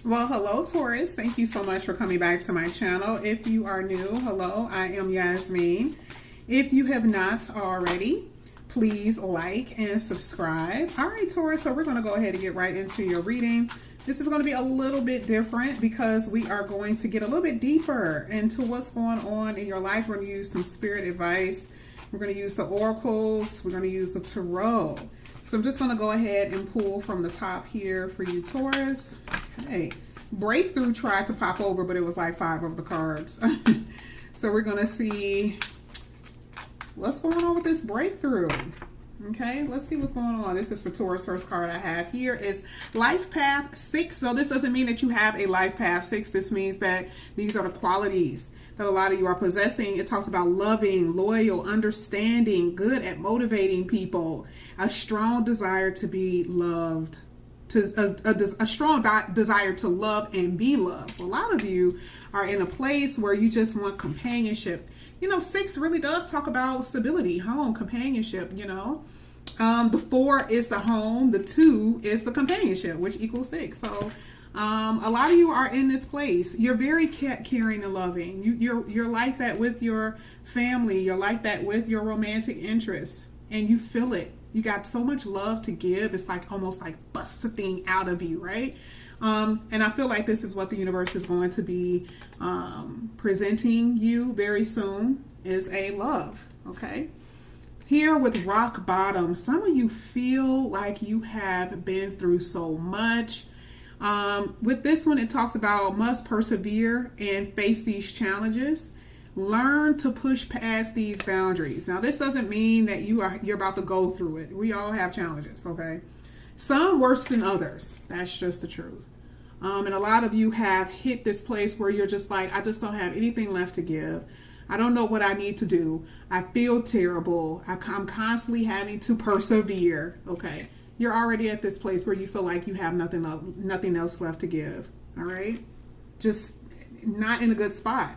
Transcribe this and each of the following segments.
Well, hello, Taurus. Thank you so much for coming back to my channel. If you are new, hello, I am Yasmin. If you have not already, please like and subscribe. All right, Taurus, so we're going to go ahead and get right into your reading. This is going to be a little bit different because we are going to get a little bit deeper into what's going on in your life. We're going to use some spirit advice. We're going to use the oracles. We're going to use the tarot. So I'm just going to go ahead and pull from the top here for you, Taurus. Okay. Breakthrough tried to pop over, but it was like 5 of the cards. So we're going to see what's going on with this breakthrough. Okay, let's see what's going on. This is for Taurus. First card I have here is Life Path 6. So this doesn't mean that you have a Life Path 6. This means that these are the qualities that a lot of you are possessing. It talks about loving, loyal, understanding, good at motivating people, a strong desire to be loved, a strong desire to love and be loved. So a lot of you are in a place where you just want companionship. You know, 6 really does talk about stability, home, companionship, you know. The 4 is the home, the 2 is the companionship, which equals 6. So a lot of you are in this place. You're very caring and loving. You're like that with your family. You're like that with your romantic interests, and you feel it. You got so much love to give. It's like almost like bust a thing out of you, right? And I feel like this is what the universe is going to be presenting you very soon, is a love, okay? Here with rock bottom, some of you feel like you have been through so much. With this one, it talks about must persevere and face these challenges. Learn to push past these boundaries. Now, this doesn't mean that you're about to go through it. We all have challenges, okay? Some worse than others. That's just the truth. And a lot of you have hit this place where you're just like, I just don't have anything left to give. I don't know what I need to do. I feel terrible. I'm constantly having to persevere, okay? You're already at this place where you feel like you have nothing else left to give, all right? Just not in a good spot.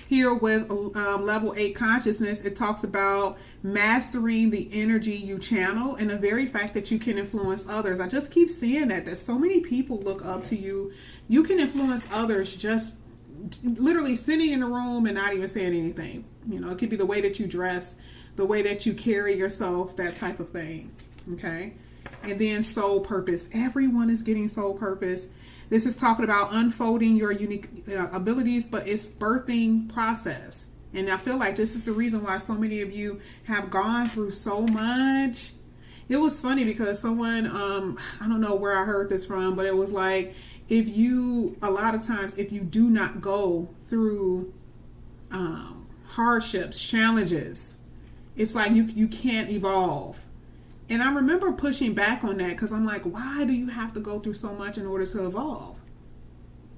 Here with level 8 consciousness, it talks about mastering the energy you channel and the very fact that you can influence others. I just keep seeing that so many people look up to you. You can influence others just literally sitting in a room and not even saying anything. You know, it could be the way that you dress, the way that you carry yourself, that type of thing. Okay. And then soul purpose. Everyone is getting soul purpose. This is talking about unfolding your unique abilities, but it's birthing process. And I feel like this is the reason why so many of you have gone through so much. It was funny because someone, I don't know where I heard this from, but it was like, a lot of times, if you do not go through hardships, challenges, it's like you can't evolve. And I remember pushing back on that because I'm like, why do you have to go through so much in order to evolve?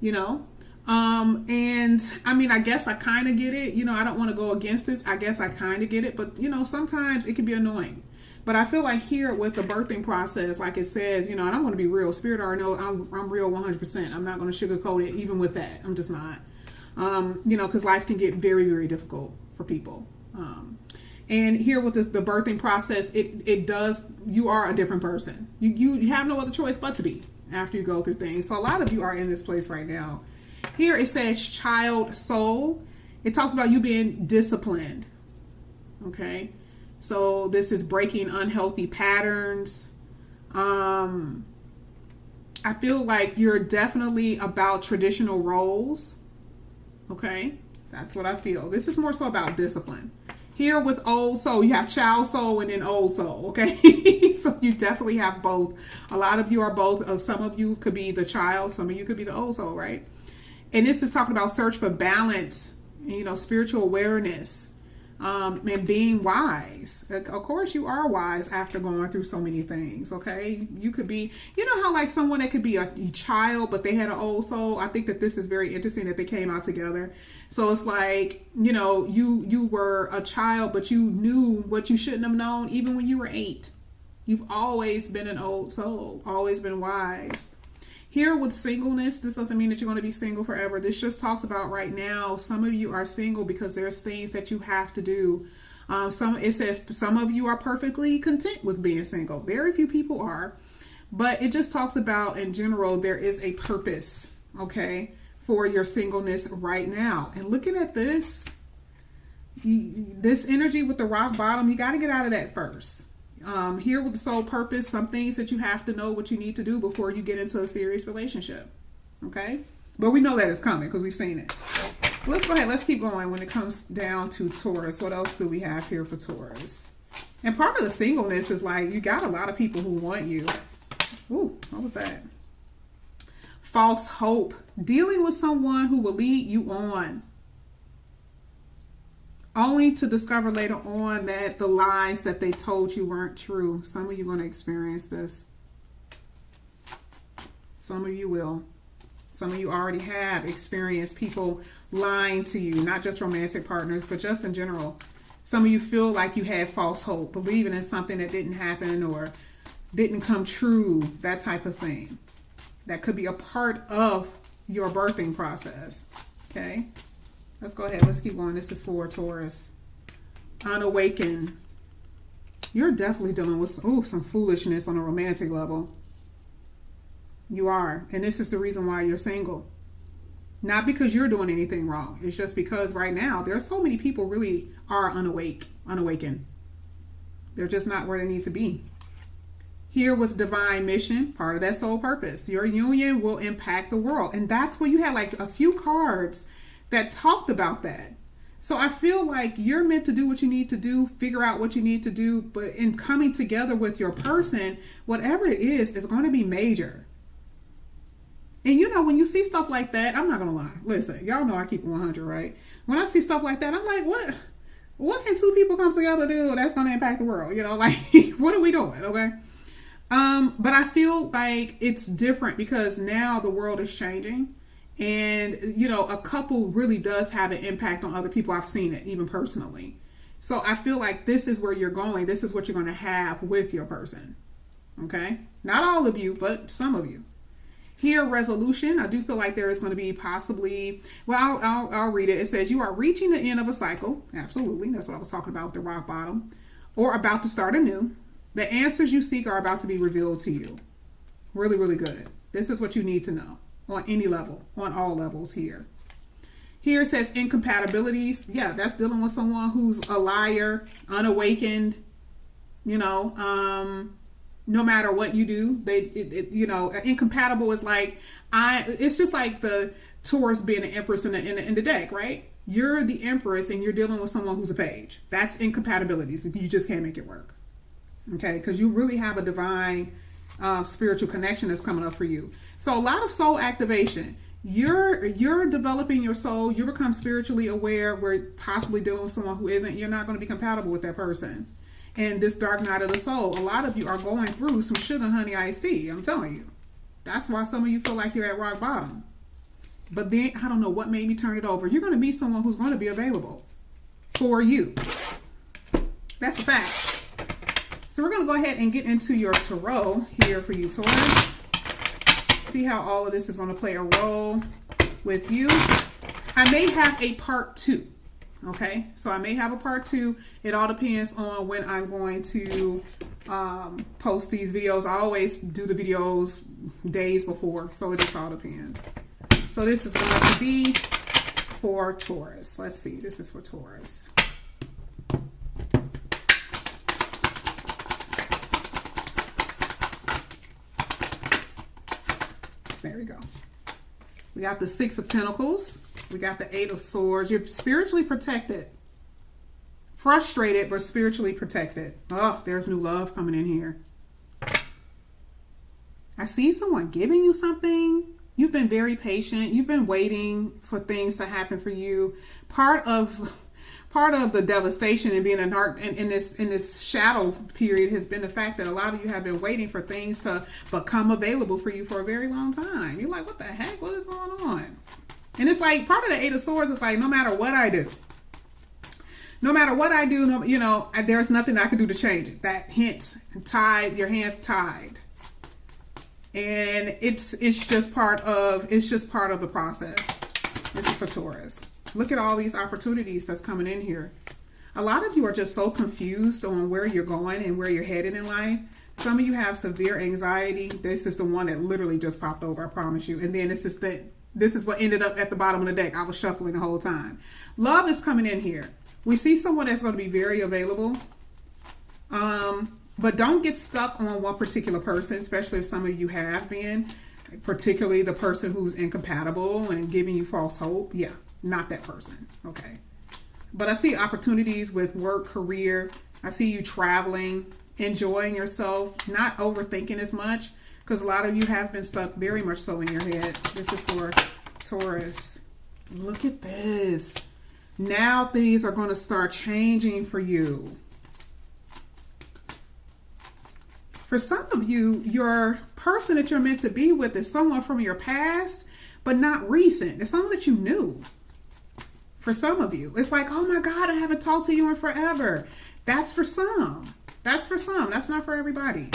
You know? And I mean, I guess I kind of get it. You know, I don't want to go against this. I guess I kind of get it. But, you know, sometimes it can be annoying. But I feel like here with the birthing process, like it says, you know, and I'm going to be real. Spirit already knows I'm real 100%. I'm not going to sugarcoat it even with that. I'm just not. You know, because life can get very, very difficult for people. And here with the birthing process, it does, you are a different person. You have no other choice but to be after you go through things. So a lot of you are in this place right now. Here it says child soul. It talks about you being disciplined. Okay. So this is breaking unhealthy patterns. I feel like you're definitely about traditional roles. Okay. That's what I feel. This is more so about discipline. Here with old soul, you have child soul and then old soul, okay? So you definitely have both. A lot of you are both. Some of you could be the child. Some of you could be the old soul, right? And this is talking about search for balance, you know, spiritual awareness, and being wise. Of course, you are wise after going through so many things, okay? You could be, you know how like someone that could be a child, but they had an old soul? I think that this is very interesting that they came out together. So it's like, you know, you were a child, but you knew what you shouldn't have known even when you were 8. You've always been an old soul, always been wise. Here with singleness, this doesn't mean that you're going to be single forever. This just talks about right now, some of you are single because there's things that you have to do. It says some of you are perfectly content with being single. Very few people are. But it just talks about, in general, there is a purpose, okay, for your singleness right now. And looking at this energy with the rock bottom, you got to get out of that first. Here with the soul purpose, some things that you have to know what you need to do before you get into a serious relationship, okay? But we know that it's coming because we've seen it. Let's go ahead. Let's keep going when it comes down to Taurus. What else do we have here for Taurus? And part of the singleness is like you got a lot of people who want you. Ooh, what was that? False hope. Dealing with someone who will lead you on, only to discover later on that the lies that they told you weren't true. Some of you are going to experience this. Some of you will. Some of you already have experienced people lying to you, not just romantic partners, but just in general. Some of you feel like you had false hope, believing in something that didn't happen or didn't come true, that type of thing. That could be a part of your birthing process. Okay, let's go ahead. Let's keep going. This is for Taurus. Unawakened. You're definitely dealing with some foolishness on a romantic level. You are. And this is the reason why you're single. Not because you're doing anything wrong. It's just because right now there are so many people really are unawakened. They're just not where they need to be. Here with divine mission, part of that soul purpose. Your union will impact the world. And that's when you had like a few cards that talked about that. So I feel like you're meant to do what you need to do, figure out what you need to do. But in coming together with your person, whatever it is going to be major. And you know, when you see stuff like that, I'm not going to lie. Listen, y'all know I keep it 100, right? When I see stuff like that, I'm like, what can two people come together do that's going to impact the world? You know, like, what are we doing? Okay. But I feel like it's different because now the world is changing and, you know, a couple really does have an impact on other people. I've seen it even personally. So I feel like this is where you're going. This is what you're going to have with your person. Okay. Not all of you, but some of you. Here, resolution. I do feel like there is going to be possibly, well, I'll read it. It says you are reaching the end of a cycle. Absolutely. That's what I was talking about with the rock bottom, or about to start anew. The answers you seek are about to be revealed to you. Really, really good. This is what you need to know on any level, on all levels here. Here it says incompatibilities. Yeah, that's dealing with someone who's a liar, unawakened, you know, no matter what you do, you know, incompatible is like, it's just like the Taurus being an empress in the deck, right? You're the empress and you're dealing with someone who's a page. That's incompatibilities. You just can't make it work. Okay, because you really have a divine spiritual connection that's coming up for you. So a lot of soul activation. You're developing your soul. You become spiritually aware. We're possibly dealing with someone who isn't. You're not going to be compatible with that person. And this dark night of the soul, a lot of you are going through some sugar honey iced tea. I'm telling you. That's why some of you feel like you're at rock bottom. But then, I don't know what made me turn it over. You're going to meet someone who's going to be available for you. That's a fact. So we're going to go ahead and get into your tarot here for you, Taurus. See how all of this is going to play a role with you. I may have a part 2. Okay, so I may have a part 2. It all depends on when I'm going to post these videos. I always do the videos days before, so it just all depends. So this is going to be for Taurus. Let's see, this is for Taurus. There we go. We got the 6 of Pentacles. We got the 8 of Swords. You're spiritually protected. Frustrated, but spiritually protected. Oh, there's new love coming in here. I see someone giving you something. You've been very patient. You've been waiting for things to happen for you. Part of the devastation and being in this shadow period has been the fact that a lot of you have been waiting for things to become available for you for a very long time. You're like, what the heck? What is going on? And it's like part of the 8 of Swords is like, no matter what I do, you know, there's nothing I can do to change it. That hint, tied, your hands tied. And it's just part of the process. This is for Taurus. Look at all these opportunities that's coming in here. A lot of you are just so confused on where you're going and where you're headed in life. Some of you have severe anxiety. This is the one that literally just popped over, I promise you. And then this is what ended up at the bottom of the deck. I was shuffling the whole time. Love is coming in here. We see someone that's going to be very available. But don't get stuck on one particular person, especially if some of you have been, particularly the person who's incompatible and giving you false hope. Yeah, not that person. Okay. But I see opportunities with work, career. I see you traveling, enjoying yourself, not overthinking as much, because a lot of you have been stuck very much so in your head. This is for Taurus. Look at this. Now things are going to start changing for you. For some of you, your person that you're meant to be with is someone from your past, but not recent. It's someone that you knew. For some of you, it's like, oh my God, I haven't talked to you in forever. That's for some. That's for some. That's not for everybody.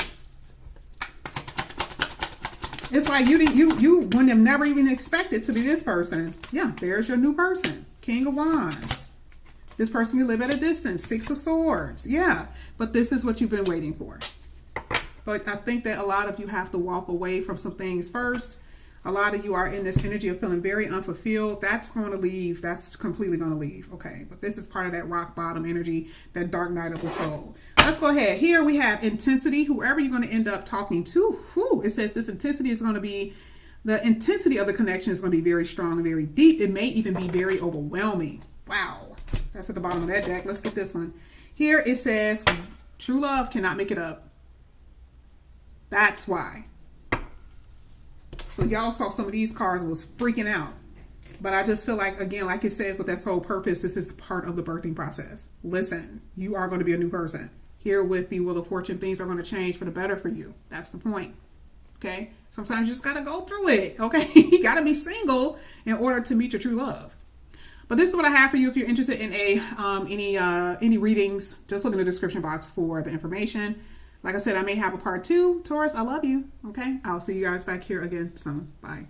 It's like you wouldn't have never even expected to be this person. Yeah, there's your new person. King of Wands. This person you live at a distance. Six of Swords. Yeah, but this is what you've been waiting for. But I think that a lot of you have to walk away from some things first. A lot of you are in this energy of feeling very unfulfilled. That's going to leave. That's completely going to leave. Okay, but this is part of that rock bottom energy, that dark night of the soul. Let's go ahead. Here we have intensity. Whoever you're going to end up talking to, it says this intensity is going to be, the intensity of the connection is going to be very strong and very deep. It may even be very overwhelming. Wow. That's at the bottom of that deck. Let's get this one. Here it says, true love cannot make it up. That's why. So y'all saw some of these cards and was freaking out. But I just feel like, again, like it says with that soul purpose, this is part of the birthing process. Listen, you are going to be a new person. Here with the Wheel of Fortune, things are going to change for the better for you. That's the point. Okay? Sometimes you just got to go through it. Okay? You got to be single in order to meet your true love. But this is what I have for you. If you're interested in any readings, just look in the description box for the information. Like I said, I may have a part 2. Taurus, I love you. Okay? I'll see you guys back here again soon. Bye.